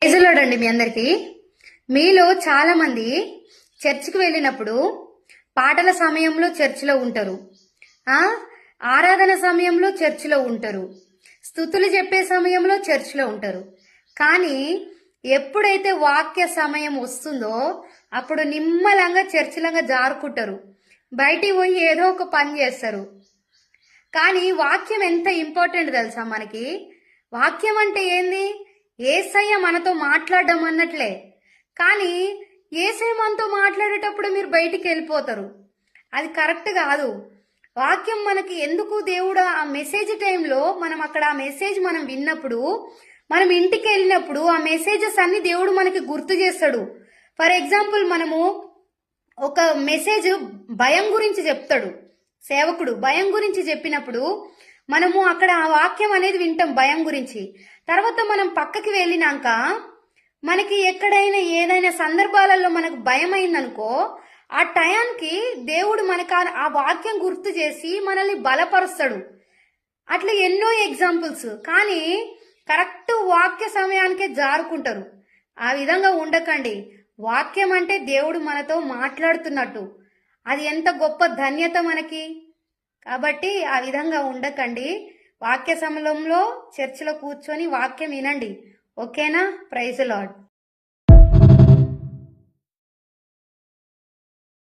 ప్రైజులోడండి మీ అందరికి. మీలో చాలా మంది చర్చికి వెళ్ళినప్పుడు పాటల సమయంలో చర్చిలో ఉంటారు, ఆరాధన సమయంలో చర్చిలో ఉంటారు, స్తుతులు చెప్పే సమయంలో చర్చిలో ఉంటారు. కానీ ఎప్పుడైతే వాక్య సమయం వస్తుందో అప్పుడు నిమ్మలంగా చర్చిలంగా జారుకుంటారు, బయటికి పోయి ఏదో ఒక పని చేస్తారు. కానీ వాక్యం ఎంత ఇంపార్టెంట్ తెలుసా మనకి? వాక్యం అంటే ఏంది? ఏసయ్య మనతో మాట్లాడడం అన్నట్లే. కానీ ఏసయ్య మనతో మాట్లాడేటప్పుడు మీరు బయటికి వెళ్ళిపోతారు, అది కరెక్ట్ కాదు. వాక్యం మనకి ఎందుకు దేవుడు ఆ మెసేజ్ టైంలో మనం అక్కడ ఆ మెసేజ్ మనం విన్నప్పుడు, మనం ఇంటికి వెళ్ళినప్పుడు ఆ మెసేజెస్ అన్ని దేవుడు మనకి గుర్తు చేస్తాడు. ఫర్ ఎగ్జాంపుల్, మనము ఒక మెసేజ్ భయం గురించి చెప్తాడు సేవకుడు, భయం గురించి చెప్పినప్పుడు మనము అక్కడ ఆ వాక్యం అనేది వింటాం భయం గురించి. తర్వాత మనం పక్కకి వెళ్ళినాక మనకి ఎక్కడైనా ఏదైనా సందర్భాలలో మనకు భయం అయిందనుకో, ఆ టయానికి దేవుడు మనకు ఆ వాక్యం గుర్తు చేసి మనల్ని బలపరుస్తాడు. అట్లా ఎన్నో ఎగ్జాంపుల్స్. కానీ కరెక్ట్ వాక్య సమయానికే జారుకుంటారు. ఆ విధంగా ఉండకండి. వాక్యం అంటే దేవుడు మనతో మాట్లాడుతున్నట్టు, అది ఎంత గొప్ప ధన్యత మనకి. కాబట్టి ఆ విధంగా ఉండకండి. వాక్య సమయంలో చర్చిలో కూర్చొని వాక్యం వినండి. ఓకేనా? Praise lord.